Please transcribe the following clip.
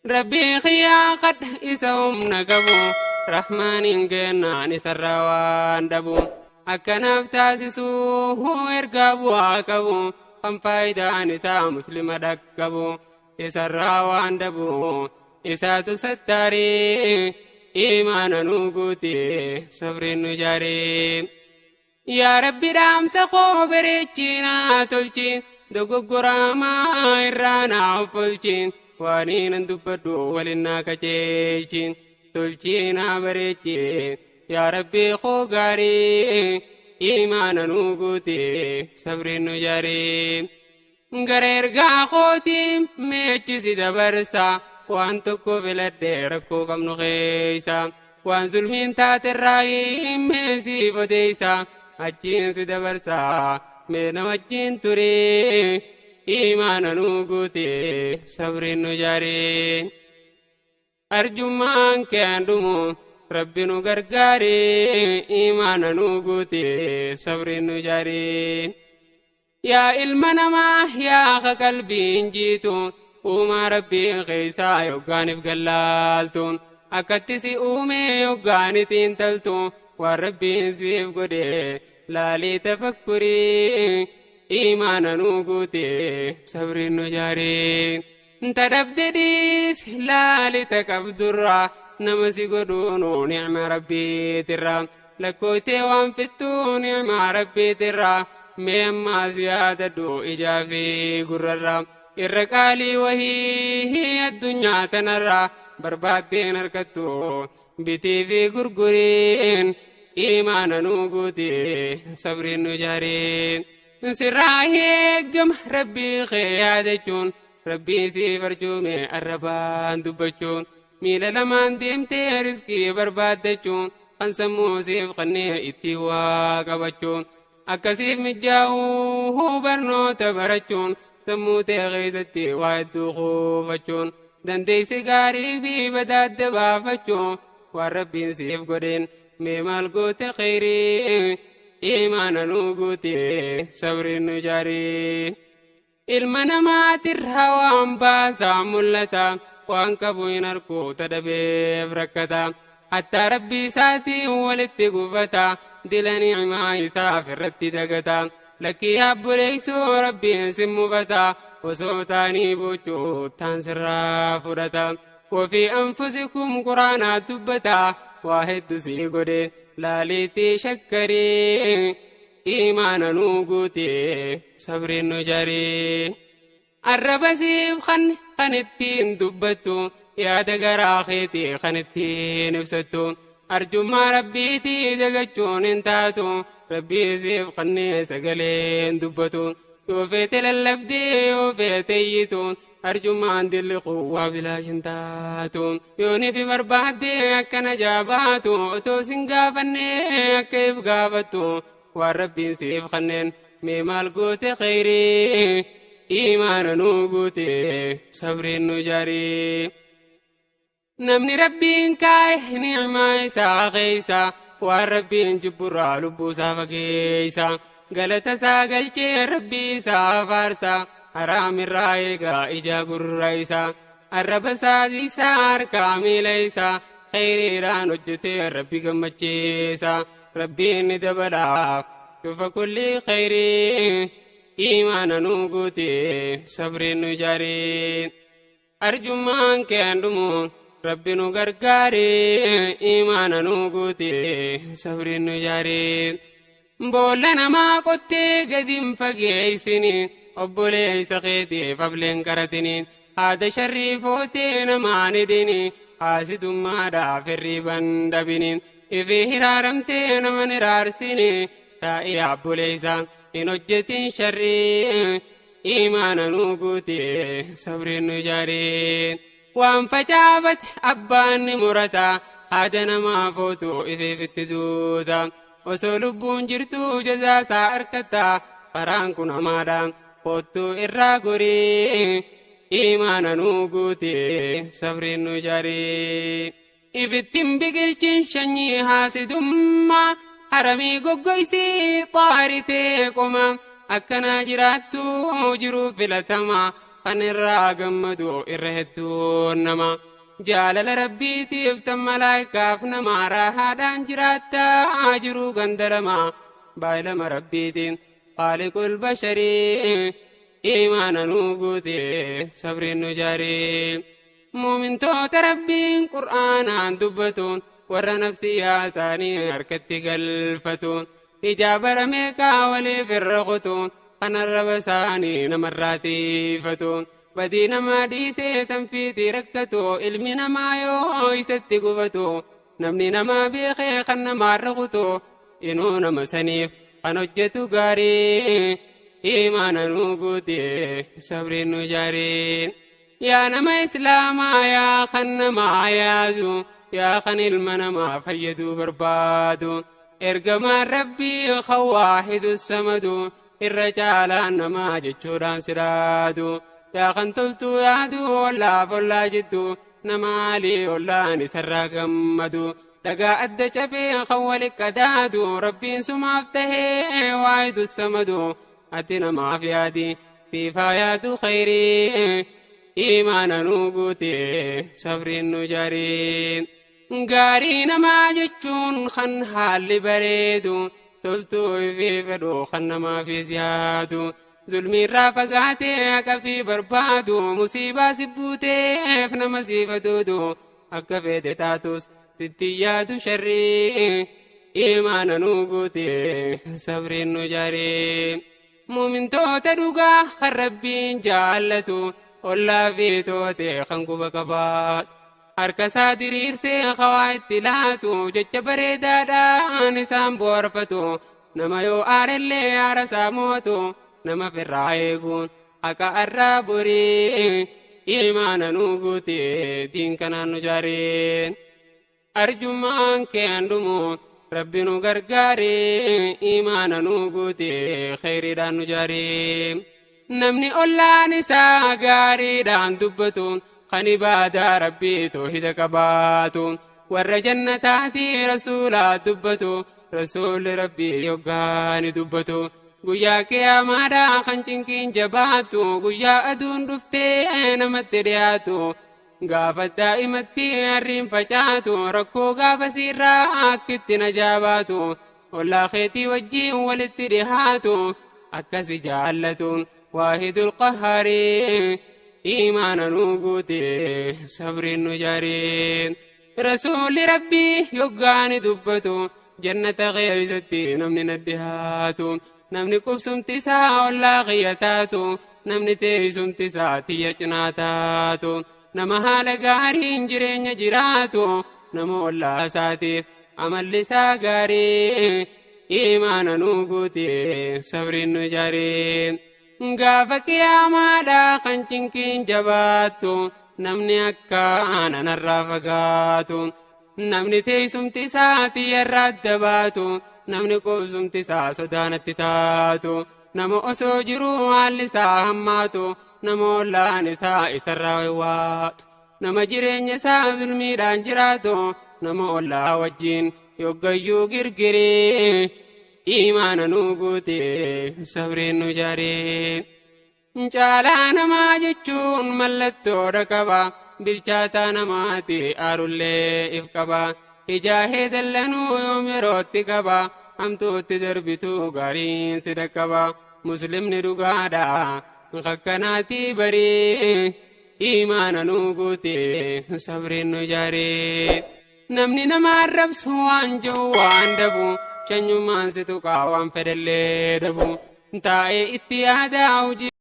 ربي خيا قد إسهم نقبو رحمن كنان سروان دبو أكنف تاسسو هو إرقابو عقبو قم فايدا نساء مسلم دكبو إسروان دبو إساتو ستاري إيمان نوغوتي صبر نجاري يا ربي دام سخو بريتشينا تلچين دوغورا ما إرانا فلچين وانين دبدو ولنا كچيچين تلچينا بريتشين يا ربي خو غاري إيمان نوغوتي صبر نجاري غرير غا خوتي ميچسي دبرسا وان تكو بلد ركو كم نخيسا وان ظلمين تات الرائم ميسي فتيسا أجين سدبرسا من وجين تري إيمان نوغوتي صبر نجاري أرجو مان كاندمو ربي نغرغاري إيمان نوغوتي صبر نجاري يا المنما يا قلبي جيتو وما ربي خيسا يوغاني بقلالتون أكتسي أومي يوغاني تنتلتون وربي سيف قدي لالي تفكري إيمان نوغوتي صبر نجاري تدبدديس لالي تكبدرا نمسي قدونو نعم ربي ترى لكوتي وانفتو نعم ربي ترى ميما زيادة دو إجافي قرر الرقالي وهي الدنيا تنرى بربادين الكتو بيتي في قرقرين إيمان نوغوتي صبر نجارين سراهي قم ربي خيادتون ربي سيفر جومي الربان دبتون ميلا لمان ديمتي رزقي بربادتون قنسمو سيف قني اتوا قبتون أكسيف مجاو برنو تبرتون تموتي غيزتي وادو خوفتون دندي سيغاري في بداد دبافتون والربين سيف قدين ميمال قوت خيري إيمان نوغوتي صبر نجاري المنامات الهوام باسا ملتا وانكبو ينركو تدبي بركتا حتى ربي ساتي ولدت قفتا دلني عما يسافر رتي دقتا لك يا بريسو ربي سمفتا وصوتاني بوچو تنسرا فرتا وفي أنفسكم قرانا تبتا واحد سيقودي لاليتي شكري إيمان نوغوتي صبر نجاري الرب سيب خنتين دبتو يا دقرا خيتي خنتين نفستو أرجو ما ربيتي دقچون انتاتو ربي سيب خني سقلين دبتو يوفيت للبدي يوفيت يتون أرجو ما عندي اللي قوة بلا شنتاتون يوني في بربادي أكنا جاباتو تو سنقافني كيف قافتو والربي سيف خنين ميمال قوت خيري إيمان نوغوتي صبر نجاري نمني ربي كاي نعمة إسا غيسا والربي جبرا لبوسا فقيسا قلت ساقل ربي إسا فارسا حرام الرائقا إجا قرائسا الرب ساديسا أركامي ليسا خيري ران وجتي ربي قمتشيسا ربي ندبلا كف كل خيري إيمان نوغوتي صبر نجاري أرجو مان كاندمو ربي نغرغاري إيمان نوغوتي صبر نجاري بولنا ما قلتي قديم فقيسني أبولي سخيتي فبلين كرتني هذا شريفوتي نمان ديني حاسد ما دافر ريبان دبني إفي هرارمتي نمن رارسني تائي أبوليسا إن وجتي شري إيمان نوغوتي صبر نجاري وان فجابت أبان مرتا هذا نما فوتو إفي فتدوتا وسلبون جرتو جزا ساركتا فرانكو نمادا فوتو إراغوري إيمان نوغوتي صبر نجاري إفتم بقلچن شني حاسدما حرمي قوغويسي طارتي قما أكنا جراتو جرو فلتما kan irraa gammadu irra hedduun nama jaalala rabbiitiif tan malaayikaaf nama raahaadhaan jiraattaa jiruu gandalama baay'ilama rabbiitiin qaaliqul basharii imaana nuu guute sabriin nu jaarii muumintoota rabbiin qur'aanaan dubbatuun warra nafsiyyaa isaanii harkatti galfatuun ijaabara meeqaa waliif irra qotuun kan arraba isaanii namarraa tiifatuun badii namaa dhiisee tanfiitii rakkatu ilmi namaa yoo isatti gubatu namni namaa beekee kan namaarra kutu inuu nama saniif kan hojjetu gaarii imaana nuu guute sabriin nu jaarii yaa nama islaamaa yaa kan namaa yaadu yaa kan ilma namaa fayyaduu barbaadu ergamaan rabbii kan waahidu samadu irra caalaan namaa jechuudhaan siraadu yaa kan toltuu yaadu ollaaf ollaa jiddu nama alii ollaan isarraa gammadu dhagaa adda cabee kan walitti qadaadu rabbiin sumaaf tahee waahidu samadu ati namaaf yaadi fiifaa yaadu khayrii imaana nuu guute sabriin nu jaarii gaarii namaa jechuun kan haalli bareedu toltuu fi fedhu kan namaafis yaadu zulmiirraa fagaatee haqafii barbaadu musiibaa si buuteef nama siifatuutu akka fedhe taatus sitti yaadu sharrii imaana nuu guute sabriin nu jaarii muumintoota dhugaa kan rabbiin jaallatu ollaa fi toote kan quba qabaatu harka isaa diriirsee hawaa itti laatu jecha bareedaadhaan isaan boorfatu nama yoo aarellee aara isaa mootu nama firraa eeguun akka arraa borii imaana nuu guute diin kanaan nu jaarii arjummaan kee handumu rabbi nu gargaaree imaana nuu guute khayriidhaan nu jaarii namni ollaan isaa gaariidhaan dubbatu kan ibaadaa rabbii toohida qabaatu warra jannataati rasuulaa dubbatu rasuulli rabbii yoggaani dubbatu guyyaa qiyaamaadhaa kan cinqiin jabaatu guyyaa aduun dhuftee namatti dhiyaatu gaafa daa'imatti harriin facaatu rakkoo gaafa siirraa akkitti najaabaatu ollaa keetii wajjiin walitti dhihaatu akkasi jaallatuun waahidul qahaarii imaana nuu guute sabriin nu jaarii rasuulli rabbii yoggaani dubbatu jannata keessatti namni nadhihaatu namni qubsumti isaa ollaa kiyya taatu namni teessumti isaa tiyya cinaa taatu nama haala gaariin jireenya jiraatu nama ollaa isaatiif amalli isaa gaarii imaana nuu guute sabriin nu jaarii gaafa qiyaamaadhaa kan cinqiin jabaattu namni akka ananarraa fagaatu namni teessumti isaa tiyyarraa adda baatu namni qubsumti isaa sodaanatti taatu nama osoo jiruu haalli isaa hammaatu nama ollaan isaa isarraa waatu nama jireenya isaa zulmiidhaan jiraatu nama ollaa wajjiin yoggayyuu girgiree imaana nuu guute sabriin nu jaarii caalaa namaa jechuun mallattoodha qaba bilchaataa namaati aarullee if qaba ijaahee dallanuu yoom yerootti qaba hamtuutti darbituu gaariin si dhaqqaba muslimni dhugaadha kakkanaatii barii imaana nuu guute sabriin nu jaarii namni nama arrabsu waan jiru waan dabu shanyummaan si tuqaa waan fedhallee dabu taa'ee itti yaadaa hojii